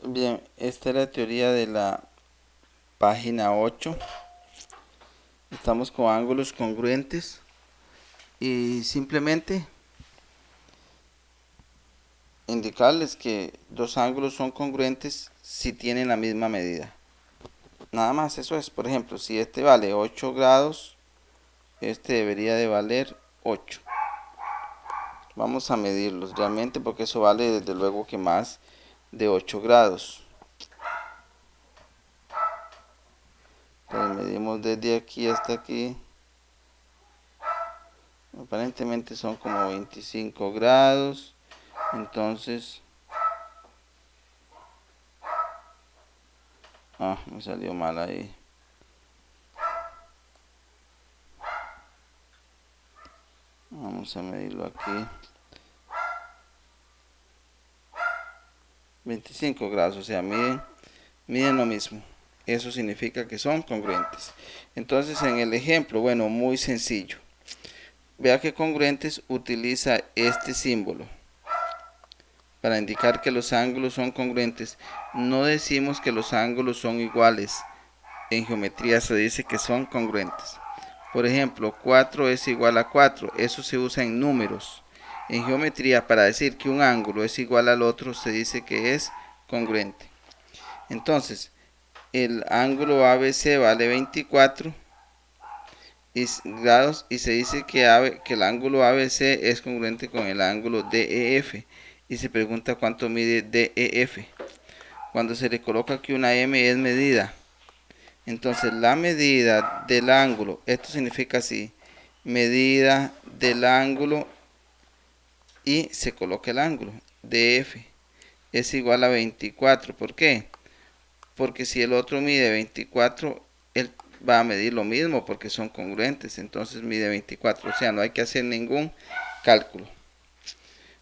Bien, esta es la teoría de la página 8. Estamos con ángulos congruentes y simplemente indicarles que dos ángulos son congruentes si tienen la misma medida. Nada más, eso es. Por ejemplo, si este vale 8 grados, este debería de valer 8. Vamos a medirlos realmente porque eso vale desde luego que más de 8 grados. Entonces medimos desde aquí hasta aquí. Aparentemente son como 25 grados. Entonces, me salió mal ahí. Vamos a medirlo aquí. 25 grados, o sea, miden lo mismo. Eso significa que son congruentes. Entonces, en el ejemplo, bueno, muy sencillo. Vea que congruentes utiliza este símbolo para indicar que los ángulos son congruentes. No decimos que los ángulos son iguales. En geometría se dice que son congruentes. Por ejemplo, 4 es igual a 4. Eso se usa en números. En geometría, para decir que un ángulo es igual al otro, se dice que es congruente. Entonces, el ángulo ABC vale 24 grados y se dice que el ángulo ABC es congruente con el ángulo DEF. Y se pregunta cuánto mide DEF. Cuando se le coloca aquí una M es medida. Entonces la medida del ángulo, esto significa así, medida del ángulo y se coloca el ángulo, DF, es igual a 24. ¿Por qué? Porque si el otro mide 24, él va a medir lo mismo porque son congruentes, entonces mide 24, o sea, no hay que hacer ningún cálculo.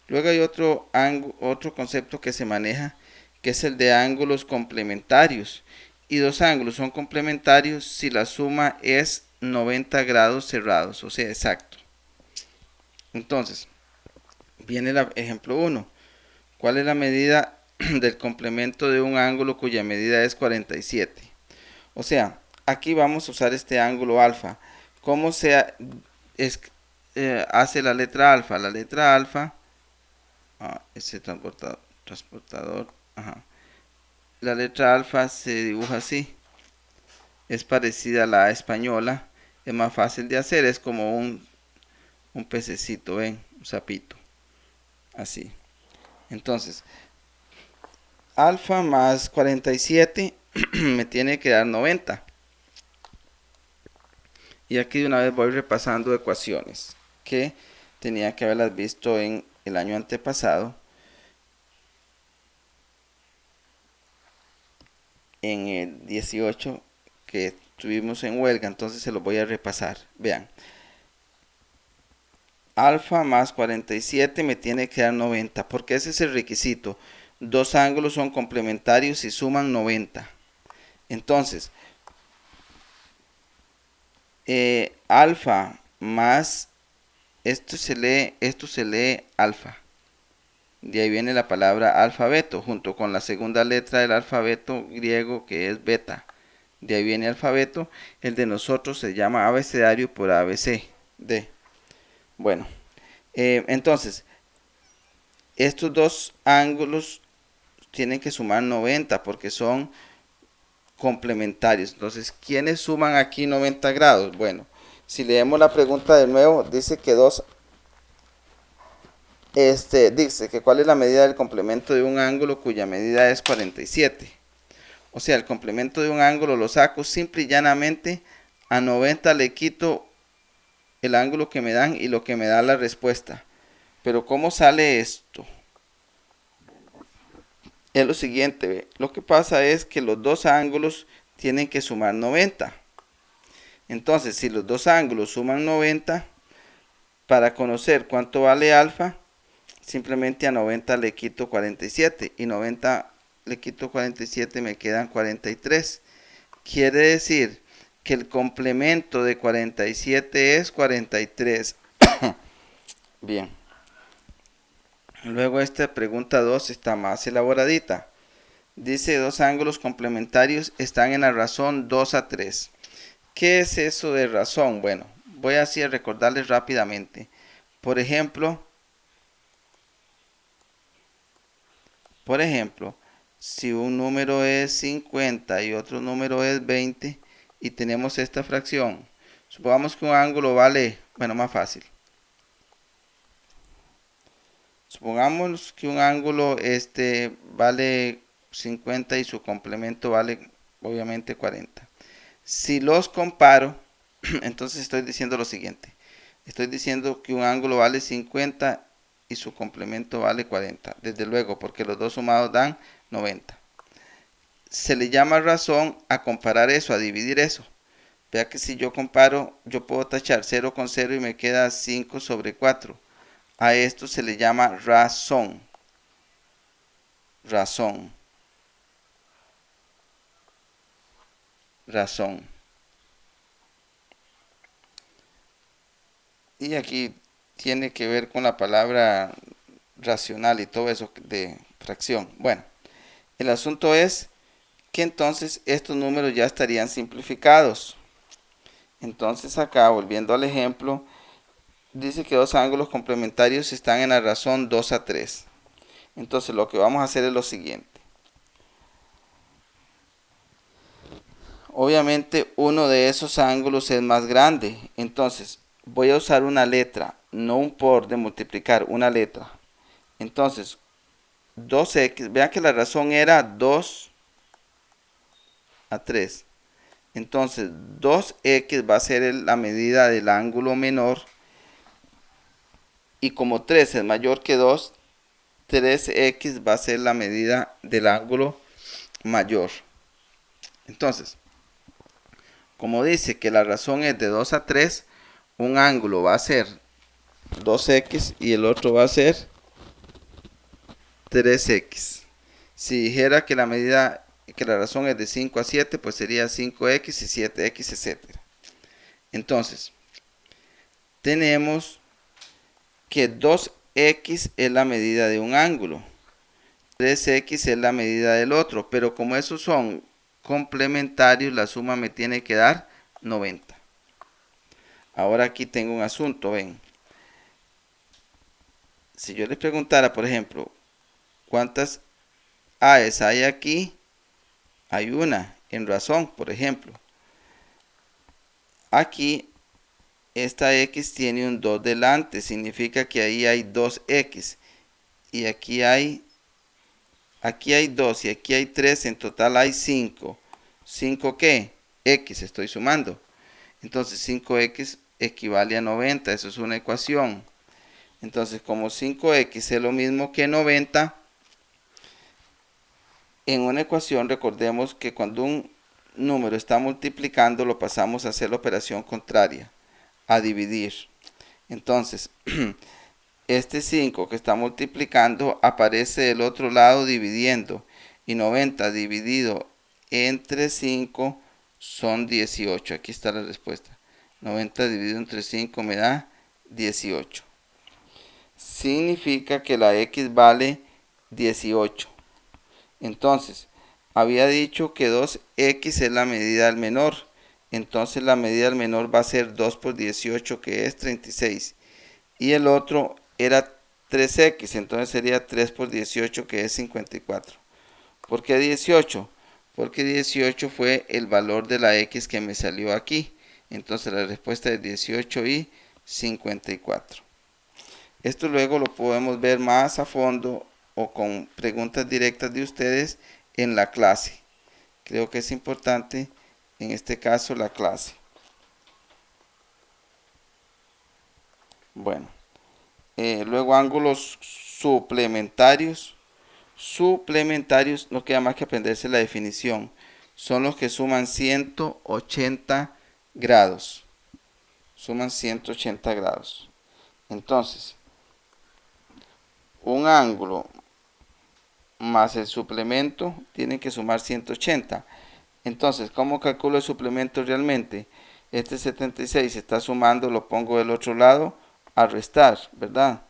Luego hay otro concepto que se maneja, que es el de ángulos complementarios. Y dos ángulos son complementarios si la suma es 90 grados cerrados, o sea, exacto. Entonces, viene el ejemplo 1. ¿Cuál es la medida del complemento de un ángulo cuya medida es 47? O sea, aquí vamos a usar este ángulo alfa. ¿Cómo se hace la letra alfa? La letra alfa, ese transportador, la letra alfa se dibuja así. Es parecida a la española. Es más fácil de hacer. Es como un pececito, ¿ven? Un sapito. Así. Entonces, alfa más 47 me tiene que dar 90. Y aquí de una vez voy repasando ecuaciones que tenía que haberlas visto en el año antepasado. En el 18 que estuvimos en huelga, entonces se los voy a repasar. Vean, alfa más 47 me tiene que dar 90, porque ese es el requisito. Dos ángulos son complementarios y suman 90. Entonces, alfa más, esto se lee alfa. De ahí viene la palabra alfabeto, junto con la segunda letra del alfabeto griego que es beta. De ahí viene alfabeto. El de nosotros se llama abecedario por ABC. Bueno, entonces, estos dos ángulos tienen que sumar 90 porque son complementarios. Entonces, ¿quiénes suman aquí 90 grados? Bueno, si leemos la pregunta de nuevo, dice que dice que cuál es la medida del complemento de un ángulo cuya medida es 47. O sea, el complemento de un ángulo lo saco simple y llanamente a 90 le quito el ángulo que me dan y lo que me da la respuesta. Pero ¿cómo sale esto? Es lo siguiente, ¿ve? Lo que pasa es que los dos ángulos tienen que sumar 90. Entonces, si los dos ángulos suman 90, para conocer cuánto vale alfa, simplemente a 90 le quito 47 y 90 le quito 47 me quedan 43. Quiere decir que el complemento de 47 es 43. Bien. Luego esta pregunta 2 está más elaboradita. Dice dos ángulos complementarios están en la razón 2 a 3. ¿Qué es eso de razón? Bueno, voy así a recordarles rápidamente. Por ejemplo, si un número es 50 y otro número es 20 y tenemos esta fracción, supongamos que un ángulo vale, bueno, más fácil. Supongamos que un ángulo vale 50 y su complemento vale obviamente 40. Si los comparo, entonces estoy diciendo lo siguiente. Estoy diciendo que un ángulo vale 50 y su complemento vale 40. Desde luego, porque los dos sumados dan 90. Se le llama razón a comparar eso, a dividir eso. Vea que si yo comparo, yo puedo tachar 0 con 0 y me queda 5 sobre 4. A esto se le llama razón. Razón. Razón. Y aquí tiene que ver con la palabra racional y todo eso de fracción. Bueno, el asunto es que entonces estos números ya estarían simplificados. Entonces acá, volviendo al ejemplo, dice que dos ángulos complementarios están en la razón 2 a 3. Entonces lo que vamos a hacer es lo siguiente. Obviamente uno de esos ángulos es más grande. Entonces voy a usar una letra, no un por de multiplicar, una letra. Entonces 2x, vean que la razón era 2 a 3. Entonces 2x va a ser la medida del ángulo menor. Y como 3 es mayor que 2, 3x va a ser la medida del ángulo mayor. Entonces, como dice que la razón es de 2 a 3, un ángulo va a ser 2x y el otro va a ser 3x. Si dijera que la razón es de 5 a 7, pues sería 5x y 7x, etc. Entonces, tenemos que 2x es la medida de un ángulo, 3x es la medida del otro, pero como esos son complementarios, la suma me tiene que dar 90. Ahora aquí tengo un asunto, ven. Si yo les preguntara, por ejemplo, ¿cuántas AES hay aquí? Hay una, en razón, por ejemplo. Aquí, esta X tiene un 2 delante, significa que ahí hay 2X. Y aquí hay 2 y aquí hay 3, en total hay 5. ¿5 qué? X, estoy sumando. Entonces 5x equivale a 90, eso es una ecuación. Entonces como 5x es lo mismo que 90, en una ecuación recordemos que cuando un número está multiplicando lo pasamos a hacer la operación contraria, a dividir. Entonces este 5 que está multiplicando aparece del otro lado dividiendo, y 90 dividido entre 5 son 18. Aquí está la respuesta. 90 dividido entre 5 me da 18. Significa que la x vale 18. Entonces, había dicho que 2x es la medida del menor. Entonces la medida del menor va a ser 2 por 18, que es 36. Y el otro era 3x, entonces sería 3 por 18, que es 54. ¿Por qué 18? Porque 18 fue el valor de la x que me salió aquí. Entonces la respuesta es 18 y 54. Esto luego lo podemos ver más a fondo o con preguntas directas de ustedes en la clase. Creo que es importante en este caso la clase. Bueno, luego ángulos suplementarios. Suplementarios, no queda más que aprenderse la definición. Son los que suman 180 grados. Suman 180 grados. Entonces, un ángulo más el suplemento tienen que sumar 180. Entonces, ¿cómo calculo el suplemento realmente? Este 76 se está sumando, lo pongo del otro lado a restar, ¿verdad?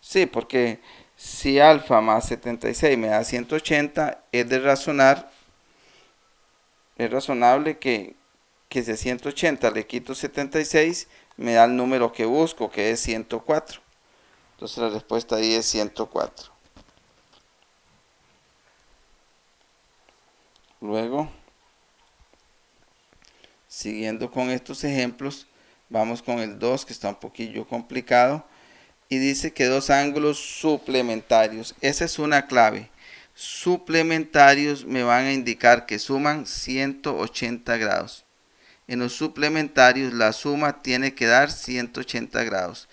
Sí, porque Si alfa más 76 me da 180, es razonable que de 180 le quito 76, me da el número que busco, que es 104. Entonces la respuesta ahí es 104. Luego, siguiendo con estos ejemplos, vamos con el 2, que está un poquillo complicado. Y dice que dos ángulos suplementarios. Esa es una clave. Suplementarios me van a indicar que suman 180 grados. En los suplementarios la suma tiene que dar 180 grados.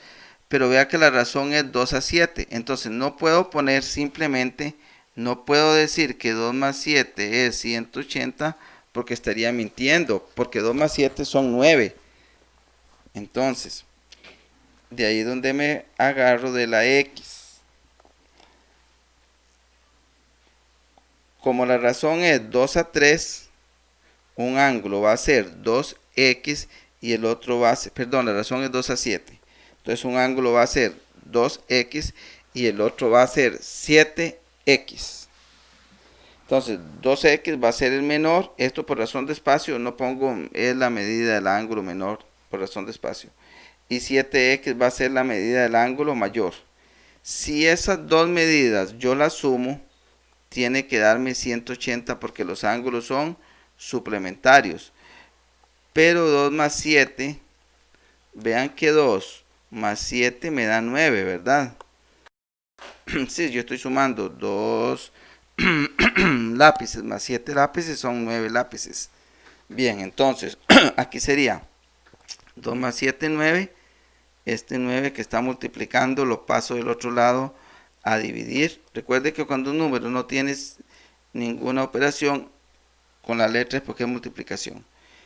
Pero vea que la razón es 2 a 7. Entonces no puedo poner simplemente, no puedo decir que 2 más 7 es 180 porque estaría mintiendo. Porque 2 más 7 son 9. Entonces, de ahí donde me agarro de la X. Como la razón es 2 a 3, un ángulo va a ser 2x y el otro va a ser, perdón, la razón es 2 a 7. Entonces un ángulo va a ser 2x y el otro va a ser 7x. Entonces 2x va a ser el menor. Esto por razón de espacio no pongo, es la medida del ángulo menor por razón de espacio. Y 7x va a ser la medida del ángulo mayor. Si esas dos medidas yo las sumo, tiene que darme 180 porque los ángulos son suplementarios. Pero 2 más 7, vean que 2 más 7 me da 9, ¿verdad? Sí, yo estoy sumando 2 lápices más 7 lápices son 9 lápices. Bien, entonces aquí sería 2 más 7, 9. Este 9 que está multiplicando lo paso del otro lado a dividir. Recuerde que cuando un número no tienes ninguna operación con la letra es porque es multiplicación.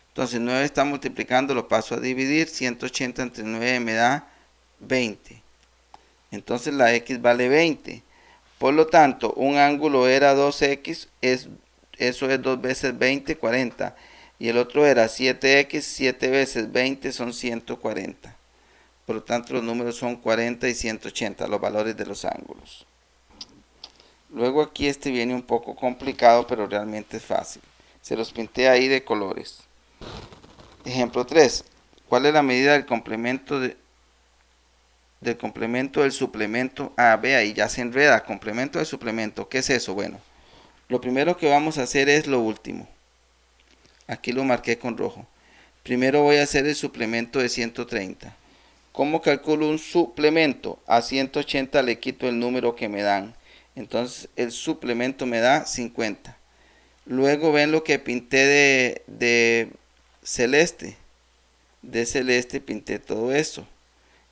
Entonces 9 está multiplicando, lo paso a dividir. 180 entre 9 me da 20. Entonces la X vale 20. Por lo tanto, un ángulo era 2X, eso es 2 veces 20, 40. Y el otro era 7X, 7 veces 20 son 140. Por lo tanto, los números son 40 y 180, los valores de los ángulos. Luego aquí este viene un poco complicado, pero realmente es fácil. Se los pinté ahí de colores. Ejemplo 3. ¿Cuál es la medida del complemento del suplemento? Ve ahí ya se enreda. Complemento del suplemento. ¿Qué es eso? Bueno, lo primero que vamos a hacer es lo último. Aquí lo marqué con rojo. Primero voy a hacer el suplemento de 130. ¿Cómo calculo un suplemento? A 180 le quito el número que me dan. Entonces el suplemento me da 50. Luego ven lo que pinté de celeste. De celeste pinté todo esto.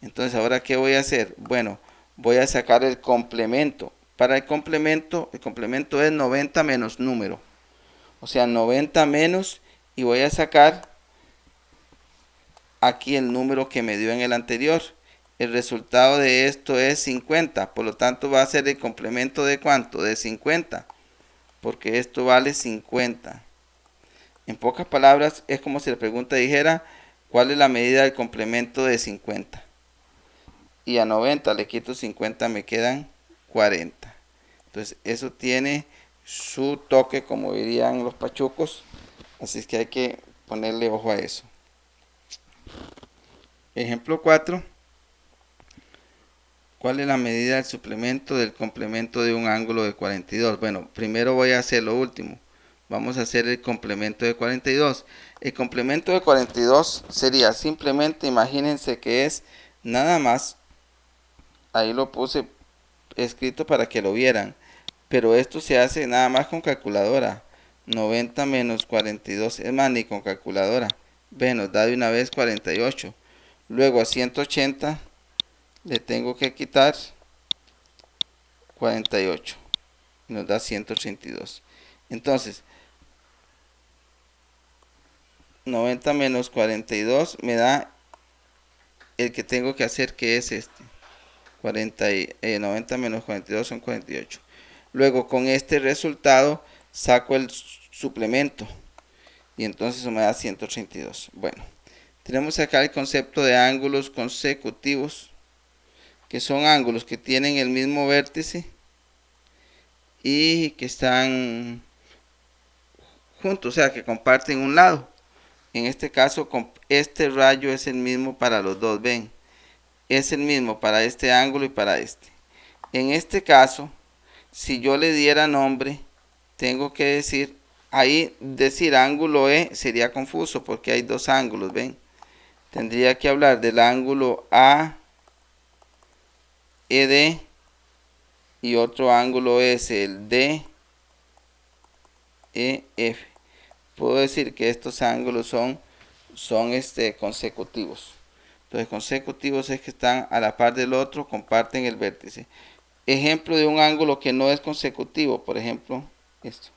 Entonces ahora ¿qué voy a hacer? Bueno, voy a sacar el complemento. Para el complemento es 90 menos número. O sea, 90 menos y voy a sacar aquí el número que me dio en el anterior. El resultado de esto es 50. Por lo tanto va a ser el complemento de ¿cuánto? De 50. Porque esto vale 50. En pocas palabras es como si la pregunta dijera ¿cuál es la medida del complemento de 50? Y a 90 le quito 50, me quedan 40. Entonces eso tiene su toque, como dirían los pachucos. Así es que hay que ponerle ojo a eso. Ejemplo 4. ¿Cuál es la medida del suplemento del complemento de un ángulo de 42? Bueno, primero voy a hacer lo último. Vamos a hacer el complemento de 42. El complemento de 42 sería simplemente, imagínense que es nada más, ahí lo puse escrito para que lo vieran, pero esto se hace nada más con calculadora. 90 menos 42, es más, ni con calculadora. Ve, nos da de una vez 48. Luego a 180 le tengo que quitar 48 y nos da 132. Entonces 90 menos 42 me da el que tengo que hacer, que es este. 90 menos 42 son 48. Luego con este resultado saco el suplemento y entonces eso me da 132. Bueno, tenemos acá el concepto de ángulos consecutivos. que son ángulos que tienen el mismo vértice y que están juntos, o sea, que comparten un lado. En este caso, este rayo es el mismo para los dos, ven, es el mismo para este ángulo y para este. En este caso, si yo le diera nombre, tengo que decir, ahí decir ángulo E sería confuso porque hay dos ángulos, ven. Tendría que hablar del ángulo AED y otro ángulo es el DEF. Puedo decir que estos ángulos son consecutivos. Entonces consecutivos es que están a la par del otro, comparten el vértice. Ejemplo de un ángulo que no es consecutivo, por ejemplo, esto.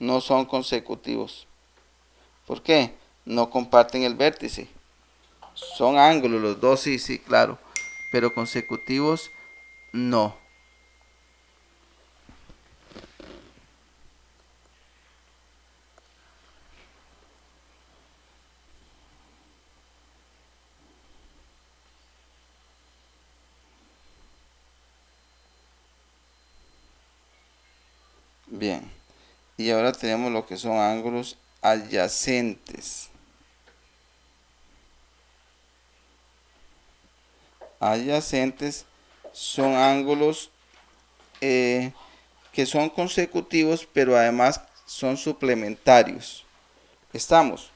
No son consecutivos. ¿Por qué? No comparten el vértice. Son ángulos, los dos sí, sí, claro. Pero consecutivos no. Bien. Y ahora tenemos lo que son ángulos adyacentes. Adyacentes son ángulos que son consecutivos, pero además son suplementarios. ¿Estamos?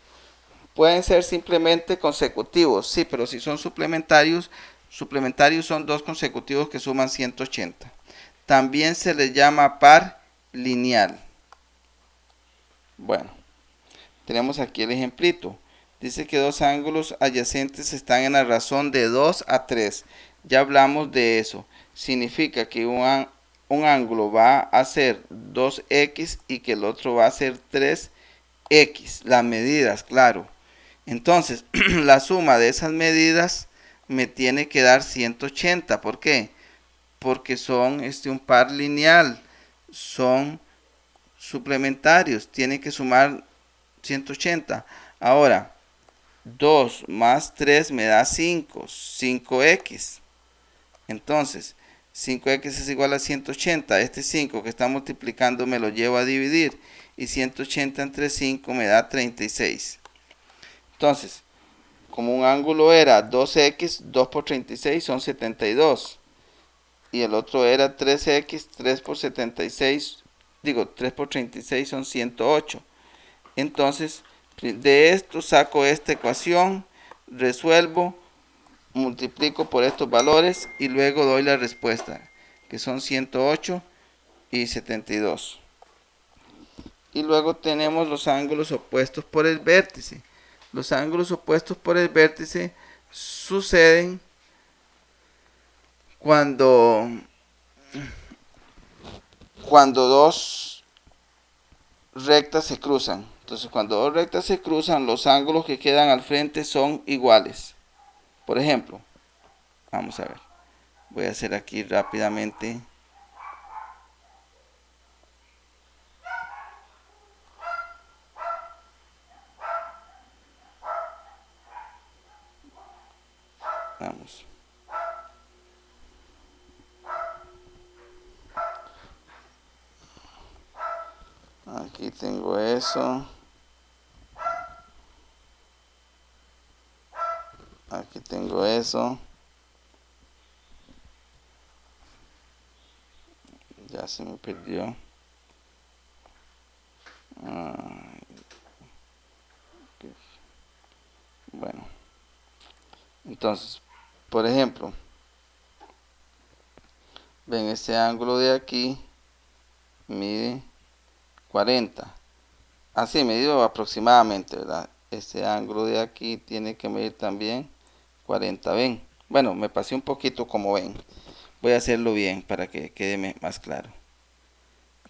Pueden ser simplemente consecutivos, sí, pero si son suplementarios, suplementarios son dos consecutivos que suman 180. También se les llama par lineal. Bueno, tenemos aquí el ejemplito. Dice que dos ángulos adyacentes están en la razón de 2 a 3. Ya hablamos de eso. Significa que un ángulo va a ser 2x y que el otro va a ser 3x. Las medidas, claro. Entonces, la suma de esas medidas me tiene que dar 180. ¿Por qué? Porque son un par lineal. Son suplementarios. Tiene que sumar 180. Ahora, 2 más 3 me da 5. 5x. Entonces, 5x es igual a 180. Este 5 que está multiplicando me lo llevo a dividir. Y 180 entre 5 me da 36. Entonces, como un ángulo era 2x, 2 por 36 son 72. Y el otro era 3x, 3 por 76, digo, 3 por 36 son 108. Entonces, de esto saco esta ecuación, resuelvo, multiplico por estos valores y luego doy la respuesta, que son 108 y 72. Y luego tenemos los ángulos opuestos por el vértice. Los ángulos opuestos por el vértice suceden cuando, cuando dos rectas se cruzan. Entonces, cuando dos rectas se cruzan, los ángulos que quedan al frente son iguales. Por ejemplo, vamos a ver. Voy a hacer aquí rápidamente. Vamos. Aquí tengo eso. Aquí tengo eso. Ya se me perdió. Bueno. Entonces, por ejemplo, ven este ángulo de aquí mide 40. Así medido aproximadamente, ¿verdad? Este ángulo de aquí tiene que medir también 40, ven. Bueno, me pasé un poquito como ven. Voy a hacerlo bien para que quede más claro.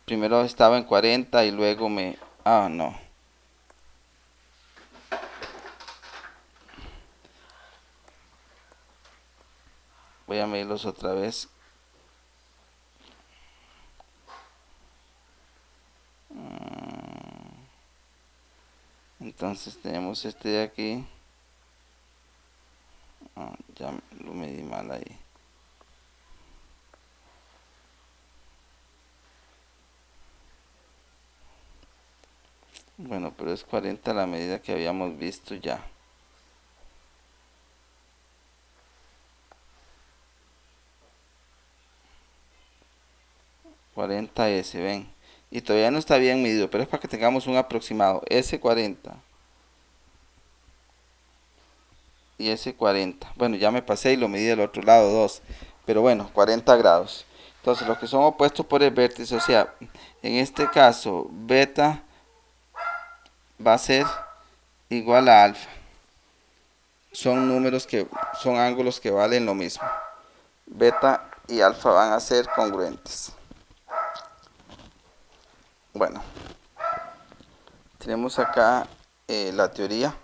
Primero estaba en 40 y luego me... Ah, no. Voy a medirlos otra vez. Entonces tenemos este de aquí. Ya lo medí mal ahí. Bueno, pero es 40 la medida que habíamos visto ya. 40S, ven. Y todavía no está bien medido, pero es para que tengamos un aproximado. S40 y S40. Bueno, ya me pasé y lo medí del otro lado, 2. Pero bueno, 40 grados. Entonces, los que son opuestos por el vértice, o sea, en este caso, beta va a ser igual a alfa. Son números que son ángulos que valen lo mismo. Beta y alfa van a ser congruentes. Bueno, tenemos acá la teoría.